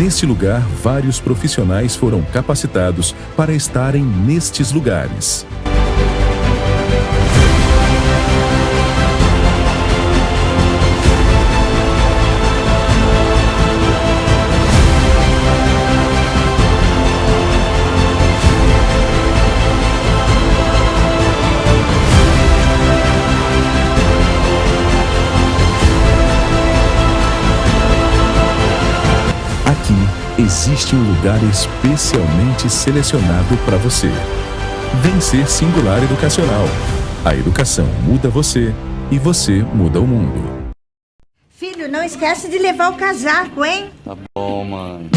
Neste lugar, vários profissionais foram capacitados para estarem nestes lugares. Existe um lugar especialmente selecionado para você. Vencer Singular Educacional. A educação muda você e você muda o mundo. Filho, não esquece de levar o casaco, hein? Tá bom, mãe.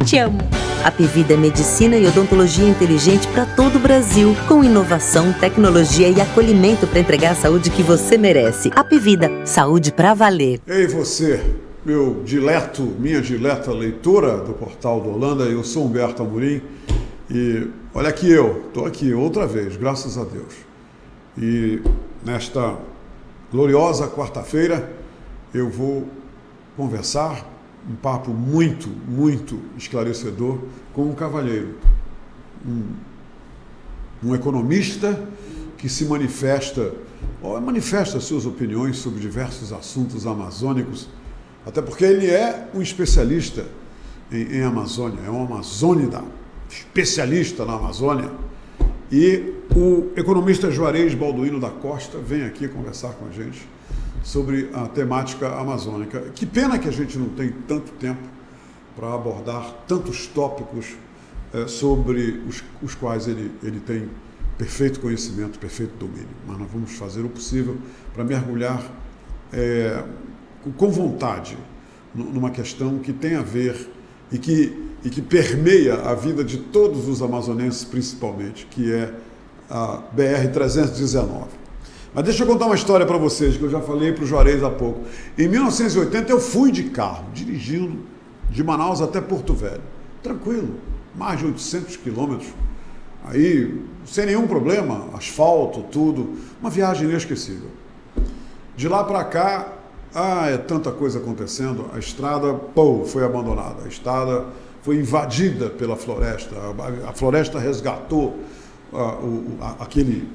Te amo. A Apivida é medicina e odontologia inteligente para todo o Brasil, com inovação, tecnologia e acolhimento para entregar a saúde que você merece. Apivida, saúde pra valer. Ei, você, minha dileta leitora do Portal do Holanda, eu sou Humberto Amorim e olha aqui estou aqui outra vez, graças a Deus. E nesta gloriosa quarta-feira eu vou conversar um papo muito, muito esclarecedor com um cavalheiro, um economista que se manifesta suas opiniões sobre diversos assuntos amazônicos, até porque ele é um especialista em Amazônia, é um amazônida, especialista na Amazônia. E o economista Juarez Balduino da Costa vem aqui conversar com a gente sobre a temática amazônica. Que pena que a gente não tem tanto tempo para abordar tantos tópicos sobre os quais ele tem perfeito conhecimento, perfeito domínio. Mas nós vamos fazer o possível para mergulhar com vontade numa questão que tem a ver e que permeia a vida de todos os amazonenses, principalmente, que é a BR-319. Mas deixa eu contar uma história para vocês, que eu já falei para o Juarez há pouco. Em 1980 eu fui de carro, dirigindo de Manaus até Porto Velho. Tranquilo, mais de 800 quilômetros. Aí, sem nenhum problema, asfalto, tudo. Uma viagem inesquecível. De lá para cá, é tanta coisa acontecendo. A estrada, foi abandonada. A estrada foi invadida pela floresta. A floresta resgatou aquele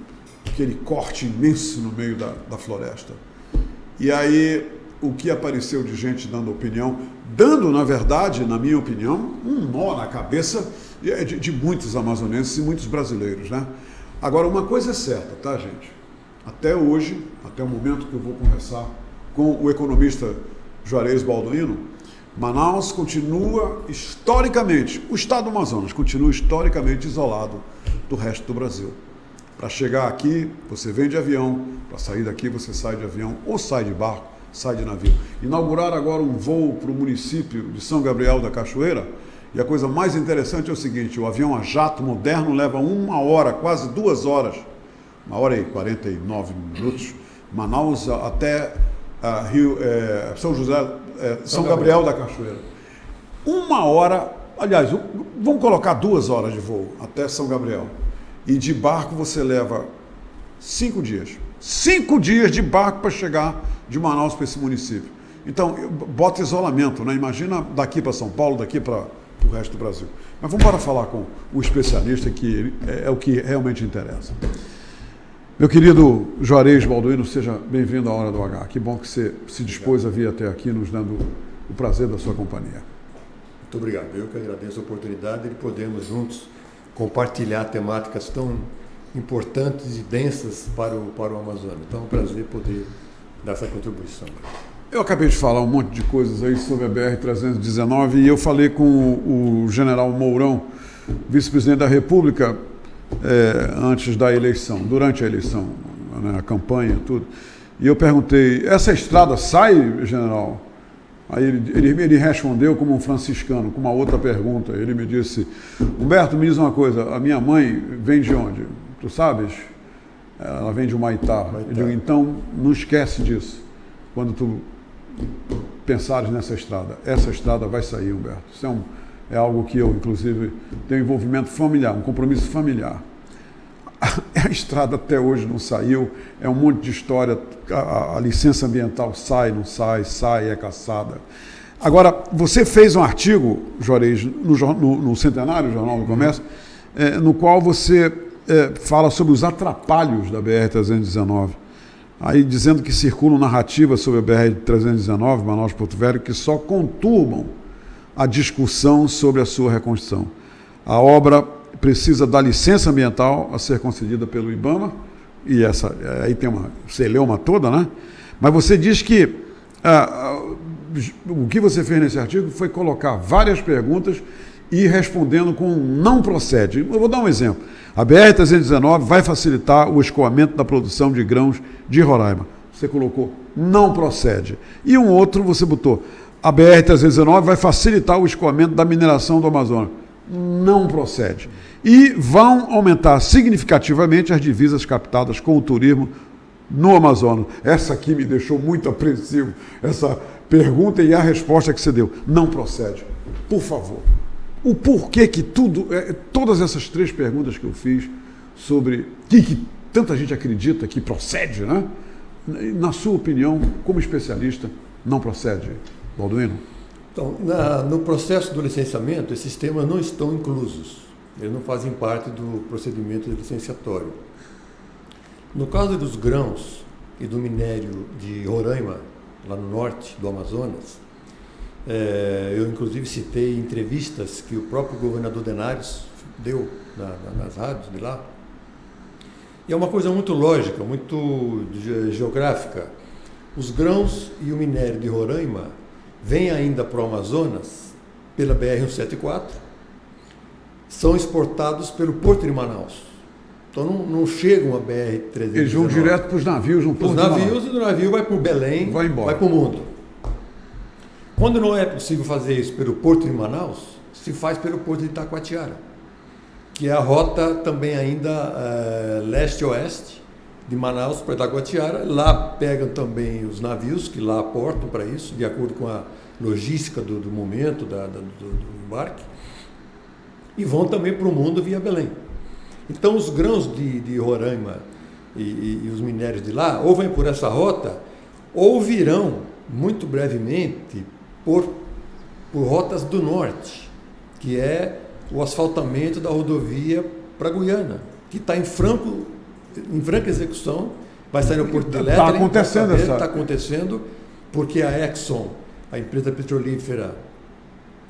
corte imenso no meio da floresta. E aí, o que apareceu de gente dando opinião, na verdade, na minha opinião, um nó na cabeça de muitos amazonenses e muitos brasileiros, né? Agora, uma coisa é certa, tá, gente? Até hoje, até o momento que eu vou conversar com o economista Juarez Balduino, Manaus continua historicamente, o estado do Amazonas continua historicamente isolado do resto do Brasil. Para chegar aqui, você vem de avião, para sair daqui você sai de avião, ou sai de barco, sai de navio. Inauguraram agora um voo para o município de São Gabriel da Cachoeira, e a coisa mais interessante é o seguinte: o avião a jato moderno leva 1 hora, quase 2 horas, 1 hora e 49 minutos, Manaus até São Gabriel da Cachoeira. 1 hora, aliás, vamos colocar 2 horas de voo até São Gabriel. E de barco você leva 5 dias. 5 dias de barco para chegar de Manaus para esse município. Então, bota isolamento, né? Imagina daqui para São Paulo, daqui para o resto do Brasil. Mas vamos para falar com o especialista, que é o que realmente interessa. Meu querido Juarez Balduino, seja bem-vindo à Hora do H. Que bom que você se dispôs a vir até aqui, nos dando o prazer da sua companhia. Muito obrigado. Eu que agradeço a oportunidade de podermos juntos compartilhar temáticas tão importantes e densas para o Amazonas. Então é um prazer poder dar essa contribuição. Eu acabei de falar um monte de coisas aí sobre a BR-319 e eu falei com o general Mourão, vice-presidente da República, antes da eleição, durante a eleição, né, a campanha, tudo. E eu perguntei: essa estrada sai, general? Aí ele respondeu como um franciscano, com uma outra pergunta. Ele me disse: Humberto, me diz uma coisa, a minha mãe vem de onde? Tu sabes? Ela vem de Humaitá. Eu digo: então não esquece disso quando tu pensares nessa estrada. Essa estrada vai sair, Humberto. Isso é algo que eu, inclusive, tenho envolvimento familiar, um compromisso familiar. A estrada até hoje não saiu, é um monte de história, a licença ambiental sai, não sai, é caçada. Agora, você fez um artigo, Juarez, no Centenário, Jornal do Comércio, no qual você fala sobre os atrapalhos da BR-319, aí dizendo que circulam narrativas sobre a BR-319, Manaus-Porto Velho, que só conturbam a discussão sobre a sua reconstrução. A obra precisa da licença ambiental a ser concedida pelo IBAMA, e aí tem uma celeuma toda, né? Mas você diz que o que você fez nesse artigo foi colocar várias perguntas e ir respondendo com não procede. Eu vou dar um exemplo. A BR-319 vai facilitar o escoamento da produção de grãos de Roraima. Você colocou não procede. E um outro você botou, a BR-319 vai facilitar o escoamento da mineração do Amazonas. Não procede. E vão aumentar significativamente as divisas captadas com o turismo no Amazonas. Essa aqui me deixou muito apreensivo, essa pergunta e a resposta que você deu. Não procede. Por favor. O porquê que todas essas 3 perguntas que eu fiz sobre que tanta gente acredita que procede, né? Na sua opinião, como especialista, não procede, Balduino? Então, no processo do licenciamento, esses temas não estão inclusos. Eles não fazem parte do procedimento licenciatório. No caso dos grãos e do minério de Roraima, lá no norte do Amazonas, eu inclusive citei entrevistas que o próprio governador Denários deu nas rádios de lá. E é uma coisa muito lógica, muito geográfica. Os grãos e o minério de Roraima vêm ainda para o Amazonas pela BR-174, são exportados pelo Porto de Manaus. Então não chegam a BR-319. Eles vão direto para os navios no Porto de Manaus. Os navios, e do navio vai para o Belém, vai para o mundo. Quando não é possível fazer isso pelo Porto de Manaus, se faz pelo Porto de Itacoatiara, que é a rota também ainda leste-oeste, de Manaus para Itacoatiara. Lá pegam também os navios que lá aportam para isso, de acordo com a logística do momento, do embarque, e vão também para o mundo via Belém. Então os grãos de Roraima e os minérios de lá ou vêm por essa rota ou virão muito brevemente por rotas do norte, que é o asfaltamento da rodovia para Guiana, que está em franca execução, vai sair no Porto de Elétrica. Está acontecendo Está acontecendo porque a Exxon, a empresa petrolífera,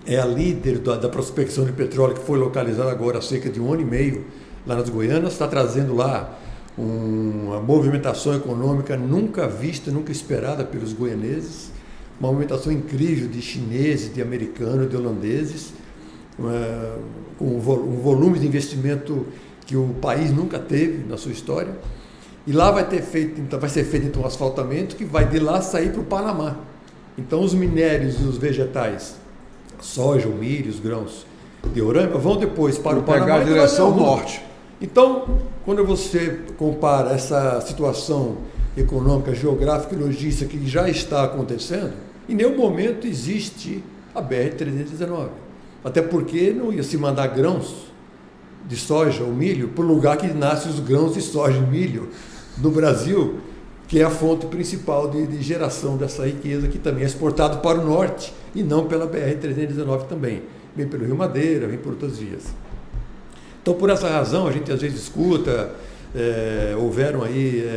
é a líder da prospecção de petróleo, que foi localizada agora há cerca de 1 ano e meio lá nas Guianas, está trazendo lá uma movimentação econômica nunca vista, nunca esperada pelos goianeses, uma movimentação incrível de chineses, de americanos, de holandeses, com um volume de investimento que o país nunca teve na sua história. E lá vai ser feito então um asfaltamento que vai de lá sair para o Panamá. Então os minérios e os vegetais, soja, o milho, os grãos de Roraima, vão depois para o Panamá. Pegar a direção norte. Então, quando você compara essa situação econômica, geográfica e logística que já está acontecendo, em nenhum momento existe a BR-319. Até porque não ia se mandar grãos de soja ou milho para o lugar que nascem os grãos de soja e milho no Brasil, que é a fonte principal de geração dessa riqueza, que também é exportado para o norte e não pela BR-319 também. Vem pelo Rio Madeira, vem por outras vias. Então, por essa razão, a gente às vezes escuta, houveram aí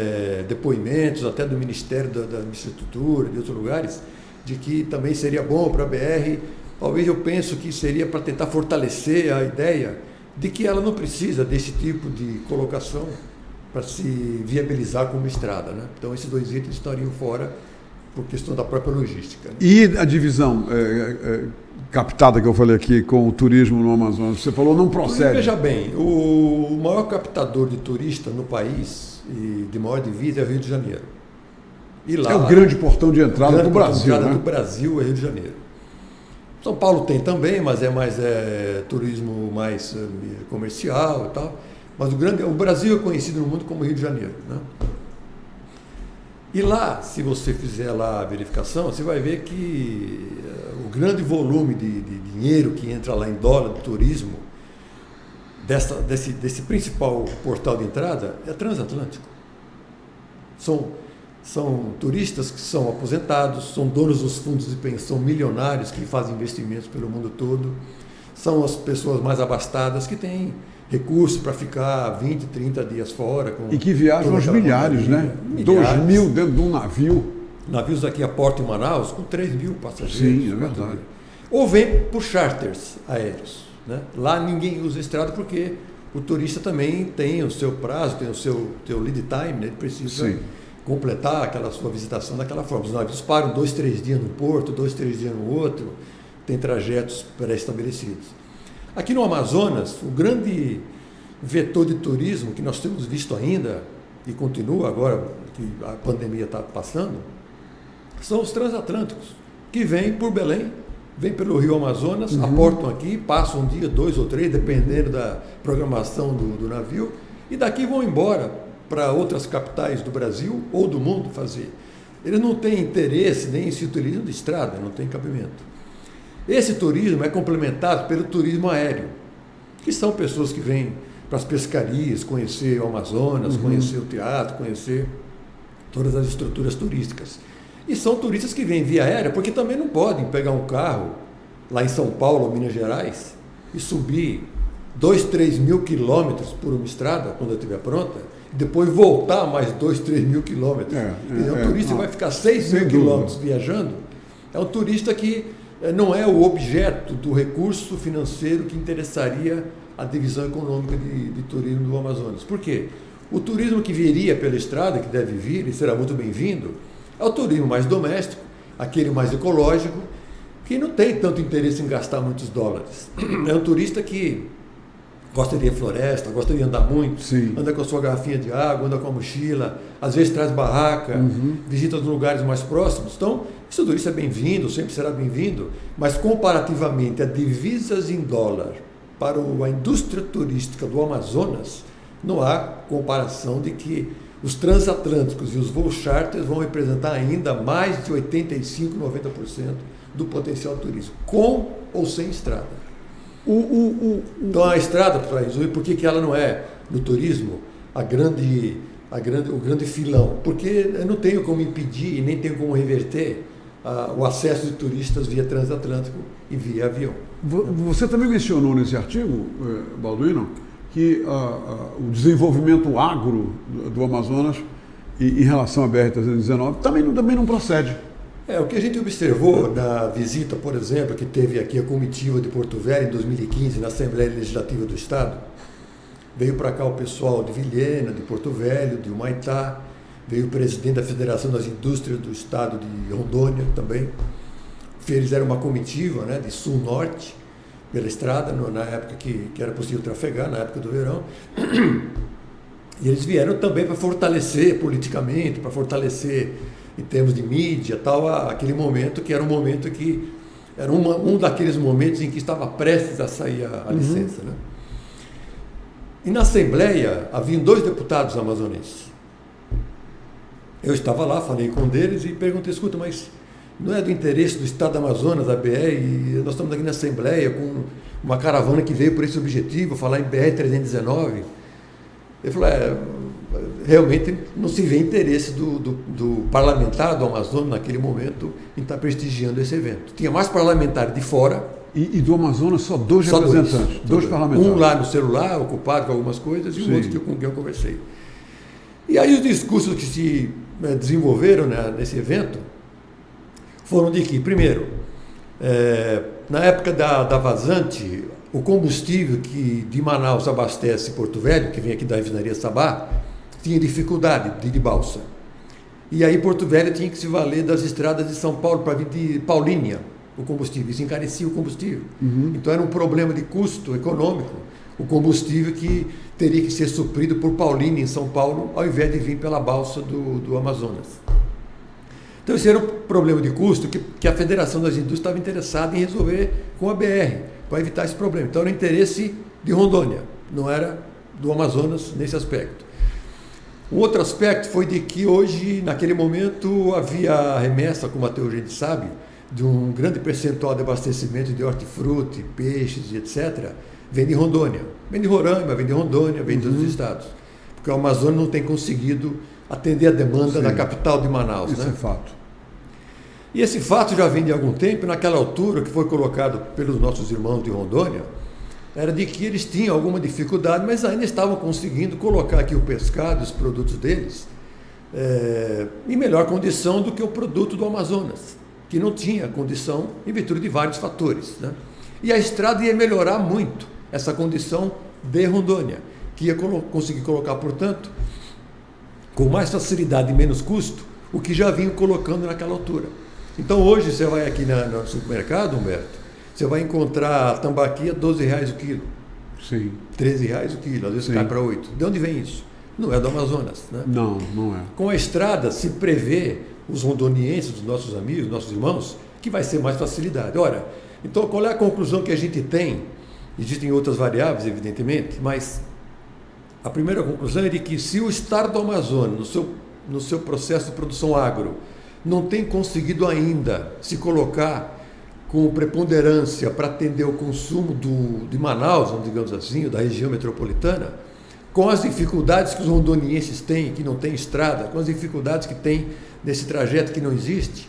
depoimentos até do Ministério da Infraestrutura, de outros lugares, de que também seria bom para a BR. Talvez eu penso que seria para tentar fortalecer a ideia de que ela não precisa desse tipo de colocação para se viabilizar como estrada, né? Então, esses 2 itens estariam fora por questão da própria logística, né? E a divisão captada que eu falei aqui com o turismo no Amazonas, você falou não procede. Veja bem, o maior captador de turista no país e de maior divisa é o Rio de Janeiro. E lá, é o grande portão de entrada do Brasil, né? do Brasil é Rio de Janeiro. São Paulo tem também, mas é mais turismo mais comercial e tal. Mas o Brasil é conhecido no mundo como Rio de Janeiro, né? E lá, se você fizer lá a verificação, você vai ver que o grande volume de dinheiro que entra lá em dólar do turismo desse principal portal de entrada é transatlântico. São São turistas que são aposentados, são donos dos fundos de pensão milionários que fazem investimentos pelo mundo todo, são as pessoas mais abastadas que têm recursos para ficar 20, 30 dias fora. E que viajam aos milhares, né? 2.000 dentro de um navio. Navios aqui a Porto em Manaus com 3.000 passageiros. Sim, é verdade. Ou vem por charters aéreos, né? Lá ninguém usa estrada porque o turista também tem o seu prazo, tem o seu lead time, né? Ele precisa completar aquela sua visitação daquela forma. Os navios param 2, 3 dias no porto, 2, 3 dias no outro, tem trajetos pré-estabelecidos. Aqui no Amazonas, o grande vetor de turismo que nós temos visto ainda, e continua agora que a pandemia está passando, são os transatlânticos, que vêm por Belém, vêm pelo Rio Amazonas, aportam aqui, passam um dia, 2 ou 3, dependendo da programação do navio, e daqui vão embora para outras capitais do Brasil ou do mundo fazer. Eles não têm interesse nem em se utilizam de estrada, não tem cabimento. Esse turismo é complementado pelo turismo aéreo, que são pessoas que vêm para as pescarias, conhecer o Amazonas, conhecer o teatro, conhecer todas as estruturas turísticas. E são turistas que vêm via aérea, porque também não podem pegar um carro lá em São Paulo ou Minas Gerais e subir 2, 3 mil quilômetros por uma estrada, quando ela estiver pronta, e depois voltar mais 2, 3 mil quilômetros. Um turista vai ficar 6 mil quilômetros viajando. É um turista que não é o objeto do recurso financeiro que interessaria a divisão econômica de turismo do Amazonas. Por quê? O turismo que viria pela estrada, que deve vir e será muito bem-vindo, é o turismo mais doméstico, aquele mais ecológico, que não tem tanto interesse em gastar muitos dólares. É um turista que gosta de ir à floresta, gosta de andar muito, anda com a sua garrafinha de água, anda com a mochila, às vezes traz barraca, visita os lugares mais próximos. Então, esse turista é bem-vindo, sempre será bem-vindo, mas comparativamente a divisas em dólar para a indústria turística do Amazonas, não há comparação de que os transatlânticos e os voos charters vão representar ainda mais de 85%, 90% do potencial turístico, com ou sem estrada. Então a estrada, para resumir, por que ela não é, no turismo, o grande filão? Porque eu não tenho como impedir e nem tenho como reverter o acesso de turistas via transatlântico e via avião. Você também mencionou nesse artigo, Balduino, que o desenvolvimento agro do Amazonas em relação à BR-319 também não procede. O que a gente observou na visita, por exemplo, que teve aqui a comitiva de Porto Velho em 2015, na Assembleia Legislativa do Estado, veio para cá o pessoal de Vilhena, de Porto Velho, de Humaitá, veio o presidente da Federação das Indústrias do Estado de Rondônia também. Eles eram uma comitiva, né, de sul-norte, pela estrada, na época que era possível trafegar, na época do verão. E eles vieram também para fortalecer politicamente, para fortalecer em termos de mídia, tal, aquele momento que era um momento que era um daqueles momentos em que estava prestes a sair a licença, né? E na Assembleia haviam 2 deputados amazonenses. Eu estava lá, falei com um deles e perguntei: escuta, mas não é do interesse do Estado do Amazonas, da BR, e nós estamos aqui na Assembleia com uma caravana que veio por esse objetivo, falar em BR-319. Ele falou: realmente não se vê interesse do parlamentar do Amazonas naquele momento em estar prestigiando esse evento. Tinha mais parlamentares de fora. E do Amazonas só 2 representantes, 2 parlamentares. Um lá no celular, ocupado com algumas coisas, e o outro com quem eu conversei. E aí os discursos que se desenvolveram, né, nesse evento foram de que, primeiro, na época da vazante, o combustível que de Manaus abastece Porto Velho, que vem aqui da refinaria Sabá, tinha dificuldade de balsa. E aí Porto Velho tinha que se valer das estradas de São Paulo para vir de Paulínia o combustível. Isso encarecia o combustível. Então era um problema de custo econômico, o combustível que teria que ser suprido por Paulínia em São Paulo, ao invés de vir pela balsa do Amazonas. Então esse era um problema de custo que a Federação das Indústrias estava interessada em resolver com a BR, para evitar esse problema. Então era o interesse de Rondônia, não era do Amazonas nesse aspecto. Um outro aspecto foi de que hoje, naquele momento, havia a remessa, como até hoje a gente sabe, de um grande percentual de abastecimento de hortifruti, peixes e etc., vem de Rondônia. Vem de Roraima, vem de Rondônia, vem de outros estados. Porque o Amazonas não tem conseguido atender a demanda Sim. da capital de Manaus. Isso né? é fato. E esse fato já vem de algum tempo, naquela altura que foi colocado pelos nossos irmãos de Rondônia, era de que eles tinham alguma dificuldade, mas ainda estavam conseguindo colocar aqui o pescado, os produtos deles, em melhor condição do que o produto do Amazonas, que não tinha condição em virtude de vários fatores. Né? E a estrada ia melhorar muito essa condição de Rondônia, que ia conseguir colocar, portanto, com mais facilidade e menos custo, o que já vinham colocando naquela altura. Então hoje você vai aqui no supermercado, Humberto, você vai encontrar tambaqui a R$12 o quilo, Sim. R$13 o quilo, às vezes Sim. cai para 8. De onde vem isso? Não é do Amazonas. Né? Não, não é. Com a estrada se prevê, os rondonienses, os nossos amigos, nossos irmãos, que vai ser mais facilidade. Ora, então qual é a conclusão que a gente tem? Existem outras variáveis, evidentemente, mas a primeira conclusão é de que se o estado do Amazonas, no seu processo de produção agro, não tem conseguido ainda se colocar com preponderância para atender o consumo de Manaus, digamos assim, ou da região metropolitana, com as dificuldades que os rondonienses têm, que não tem estrada, com as dificuldades que tem nesse trajeto que não existe,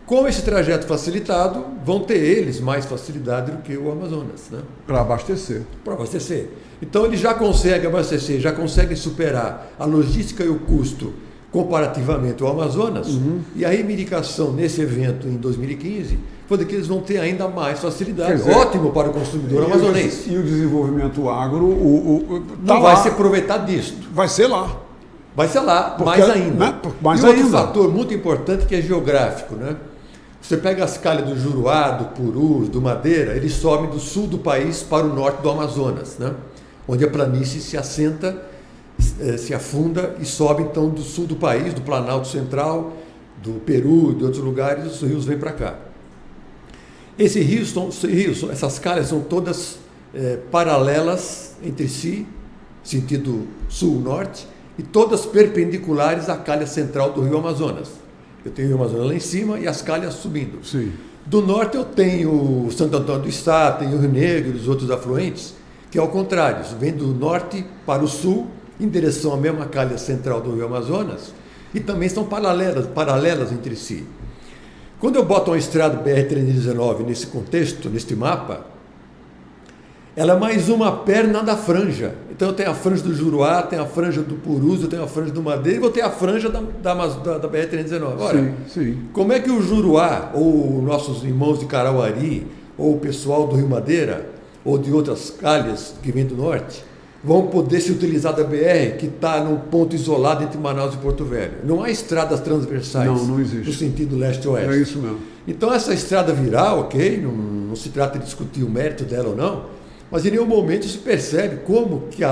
com esse trajeto facilitado, vão ter eles mais facilidade do que o Amazonas. Né? Para abastecer. Para abastecer. Então eles já conseguem abastecer, já conseguem superar a logística e o custo comparativamente ao Amazonas, e a reivindicação nesse evento em 2015 foi de que eles vão ter ainda mais facilidade. Ótimo para o consumidor amazonense. E o desenvolvimento agro não vai se aproveitar disso. Vai ser lá. Vai ser lá, Porque, mais ainda. Né? Mais e outro ainda. fator muito importante que é geográfico. Né? Você pega as calhas do Juruá, do Purus, do Madeira, eles sobem do sul do país para o norte do Amazonas, né? Onde a planície se assenta, se afunda e sobe então do sul do país, do Planalto Central, do Peru, de outros lugares, os rios vêm para cá. Esses rios, essas calhas são todas paralelas entre si, sentido sul-norte, e todas perpendiculares à calha central do rio Amazonas. Eu tenho o Rio Amazonas lá em cima e as calhas subindo. Sim. Do norte eu tenho o Santo Antônio do Está, tenho o Rio Negro e os outros afluentes, que é ao contrário, vem do norte para o sul, em direção à mesma calha central do rio Amazonas, e também são paralelas entre si. Quando eu boto uma estrada BR-319 nesse contexto, neste mapa, ela é mais uma perna da franja. Então eu tenho a franja do Juruá, tenho a franja do Purus, eu tenho a franja do Madeira e vou ter a franja da BR-319. Ora, sim. Como é que o Juruá, ou nossos irmãos de Carauari, ou o pessoal do Rio Madeira, ou de outras calhas que vêm do norte, vão poder se utilizar da BR, que está num ponto isolado entre Manaus e Porto Velho? Não há estradas transversais não existe. no sentido leste-oeste. É isso mesmo. Então essa estrada viral, ok, não se trata de discutir o mérito dela ou não, mas em nenhum momento se percebe como que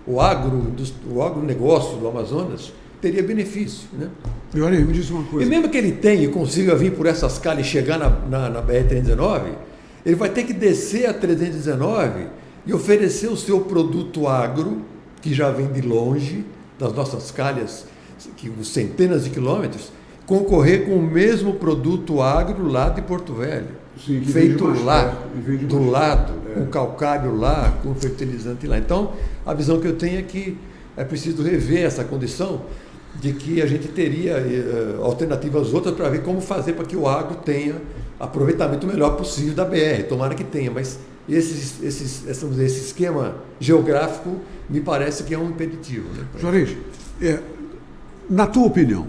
o agronegócio do Amazonas teria benefício. Né? E olha aí, me diz uma coisa. E mesmo que ele tenha e consiga vir por essas calhas e chegar na BR-319, ele vai ter que descer a 319 e oferecer o seu produto agro, que já vem de longe, das nossas calhas, que centenas de quilômetros, concorrer com o mesmo produto agro lá de Porto Velho. Sim, que feito vende lá, do lado, É. com calcário lá, com fertilizante lá. Então, a visão que eu tenho é que é preciso rever essa condição de que a gente teria alternativas outras para ver como fazer para que o agro tenha aproveitamento melhor possível da BR. Tomara que tenha, mas esse esquema geográfico me parece que é um impeditivo. Né? Juarez, na tua opinião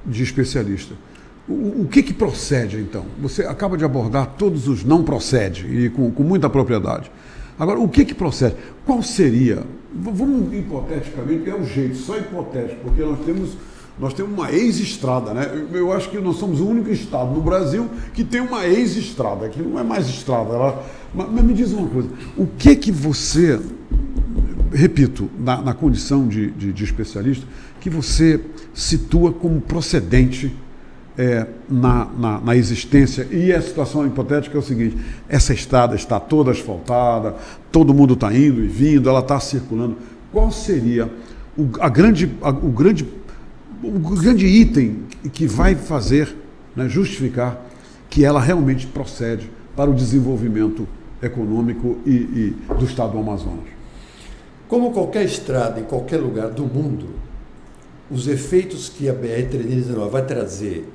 de especialista, o que procede então? Você acaba de abordar todos os não procede e com muita propriedade. Agora, o que procede? Qual seria? Vamos hipoteticamente, é um jeito, só hipotético, porque nós temos uma ex-estrada, né? Eu acho que nós somos o único estado no Brasil que tem uma ex-estrada, que não é mais estrada. Mas me diz uma coisa, o que você, repito, na condição de especialista, que você situa como procedente na existência? E a situação hipotética é o seguinte: essa estrada está toda asfaltada, todo mundo está indo e vindo, ela está circulando. Qual seria o grande item que vai fazer, né, justificar que ela realmente procede para o desenvolvimento econômico e do estado do Amazonas? Como qualquer estrada em qualquer lugar do mundo, os efeitos que a BR-319 vai trazer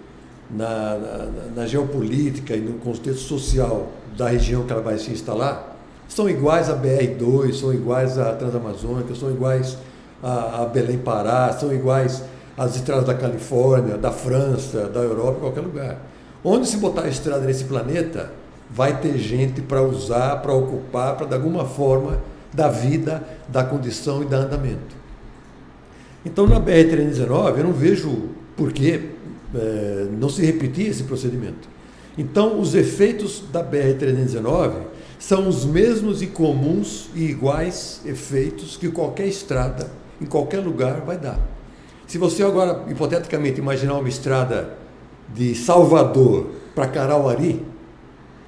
na geopolítica e no contexto social da região que ela vai se instalar, são iguais a BR-2, são iguais a Transamazônica, são iguais a Belém-Pará, são iguais às estradas da Califórnia, da França, da Europa, qualquer lugar. Onde se botar a estrada nesse planeta, vai ter gente para usar, para ocupar, para de alguma forma dar vida, dar condição e dar andamento. Então, na BR-319, eu não vejo por que não se repetir esse procedimento. Então, os efeitos da BR-319 são os mesmos e comuns e iguais efeitos que qualquer estrada, em qualquer lugar, vai dar. Se você agora, hipoteticamente, imaginar uma estrada de Salvador para Carauari,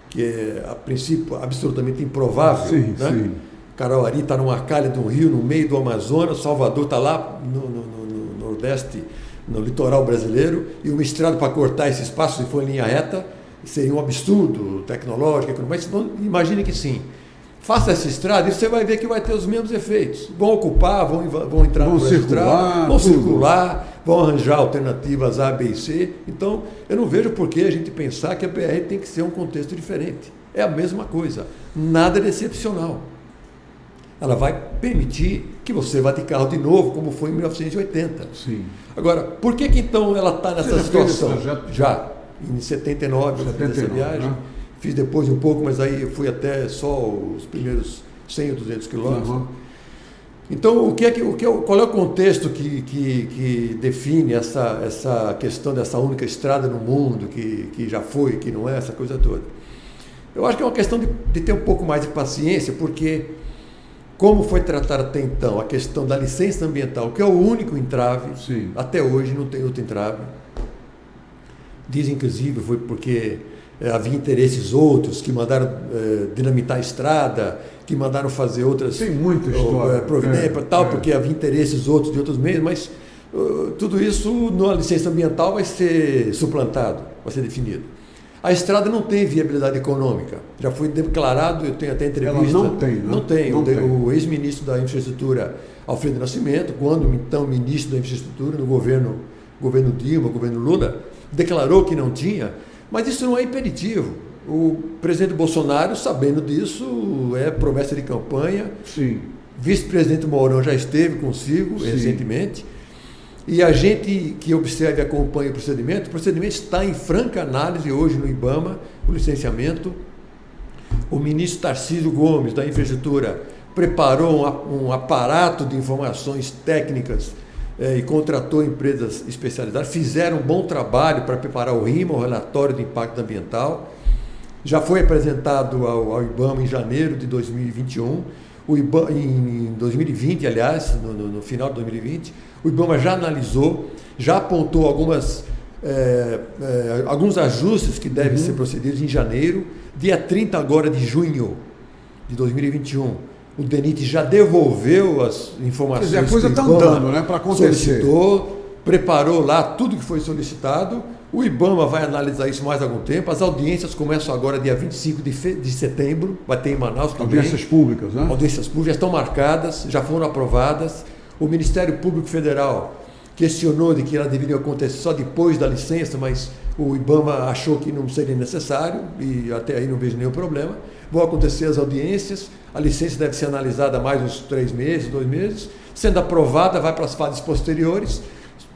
que é, a princípio, absolutamente improvável, sim, né? Sim. Carauari está numa calha de um rio, no meio do Amazonas, Salvador está lá no Nordeste, no litoral brasileiro, e uma estrada para cortar esse espaço, se for em linha reta, seria um absurdo tecnológico, mas imagine que sim. Faça essa estrada e você vai ver que vai ter os mesmos efeitos. Vão ocupar, vão entrar vão por estrada, vão tudo. circular, vão arranjar alternativas A, B e C. Então, eu não vejo por que a gente pensar que a BR tem que ser um contexto diferente. É a mesma coisa, nada de excepcional. Ela vai permitir que você vá de carro de novo, como foi em 1980. Sim. Agora, por que então ela está nessa situação? Já, em 79 eu fiz essa viagem. Né? Fiz depois um pouco, mas aí eu fui até só os primeiros 100 ou 200 quilômetros. Uhum. Então, qual é o contexto que define essa questão dessa única estrada no mundo, que já foi, que não é, essa coisa toda? Eu acho que é uma questão de ter um pouco mais de paciência, porque como foi tratada até então a questão da licença ambiental, que é o único entrave, sim, até hoje não tem outro entrave. Dizem, inclusive, foi porque havia interesses outros que mandaram dinamitar a estrada, que mandaram fazer outras providências, porque havia interesses outros de outros meios, mas tudo isso na licença ambiental vai ser suplantado, vai ser definido. A estrada não tem viabilidade econômica, já foi declarado, eu tenho até entrevista. Ela não tem, né? Não tem. O ex-ministro da Infraestrutura, Alfredo Nascimento, quando então ministro da Infraestrutura no governo Dilma, governo Lula, declarou que não tinha, mas isso não é imperativo. O presidente Bolsonaro, sabendo disso, é promessa de campanha. Sim. Vice-presidente Mourão já esteve consigo, sim, recentemente. E a gente que observa e acompanha o procedimento está em franca análise hoje no IBAMA, o licenciamento. O ministro Tarcísio Gomes, da Infraestrutura, preparou um aparato de informações técnicas e contratou empresas especializadas, fizeram um bom trabalho para preparar o RIMA, o Relatório de Impacto Ambiental. Já foi apresentado ao IBAMA em janeiro de 2021. O IBAMA, em 2020, aliás, no final de 2020, o IBAMA já analisou, já apontou alguns ajustes que devem ser procedidos em janeiro. Dia 30 agora de junho de 2021, o DENIT já devolveu as informações. Quer dizer, a coisa está andando, né, para acontecer. Solicitou, preparou lá tudo que foi solicitado. O IBAMA vai analisar isso mais algum tempo. As audiências começam agora dia 25 de setembro, vai ter em Manaus também. Audiências públicas, né? Audiências públicas já estão marcadas, já foram aprovadas. O Ministério Público Federal questionou de que ela deveria acontecer só depois da licença, mas o IBAMA achou que não seria necessário e até aí não vejo nenhum problema. Vão acontecer as audiências, a licença deve ser analisada mais uns 3 meses, 2 meses. Sendo aprovada, vai para as fases posteriores.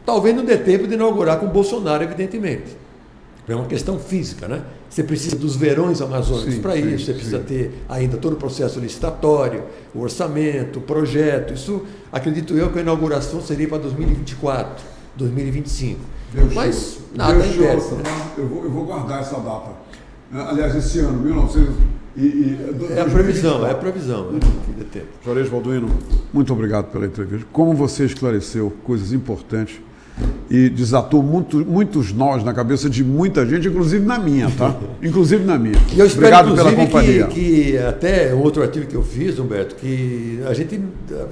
Talvez não dê tempo de inaugurar com o Bolsonaro, evidentemente. É uma questão física, né? Você precisa dos verões amazônicos para isso, você precisa ter ainda todo o processo licitatório, o orçamento, o projeto. Isso, acredito eu, que a inauguração seria para 2024, 2025. Mas nada impede. Né? Eu vou guardar essa data. Aliás, esse ano, 1900... É a previsão. De tempo. Juarez Balduino, muito obrigado pela entrevista. Como você esclareceu coisas importantes e desatou muitos nós na cabeça de muita gente, inclusive na minha, tá? Inclusive na minha. E eu espero, obrigado pela companhia. Que até outro artigo que eu fiz, Humberto, que a gente,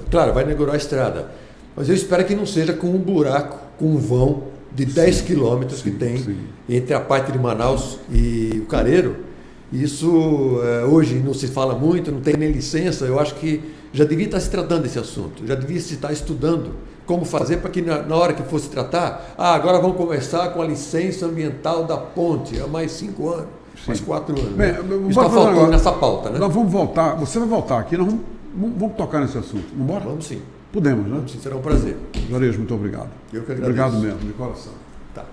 claro, vai inaugurar a estrada, mas eu espero que não seja com um buraco, com um vão de 10 quilômetros que tem entre a parte de Manaus e o Careiro. Isso hoje não se fala muito, não tem nem licença. Eu acho que já devia estar se tratando desse assunto, já devia se estar estudando como fazer para que na hora que fosse tratar, agora vamos começar com a licença ambiental da ponte, há mais 5 anos, mais 4 anos. Bem, né? Isso está faltando nessa pauta, né? Nós vamos voltar, você vai voltar aqui, nós vamos tocar nesse assunto. Vamos embora? Vamos sim. Podemos, né? Vamos sim, será um prazer. Juarez, muito obrigado. Eu que agradeço. Obrigado mesmo, de coração. Tá.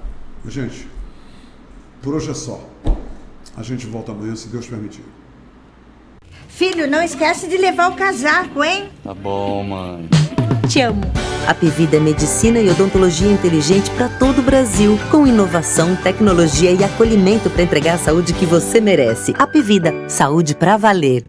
Gente, por hoje é só. A gente volta amanhã, se Deus permitir. Filho, não esquece de levar o casaco, hein? Tá bom, mãe. Te amo. Apivida é medicina e odontologia inteligente para todo o Brasil, com inovação, tecnologia e acolhimento para entregar a saúde que você merece. Apivida, saúde pra valer.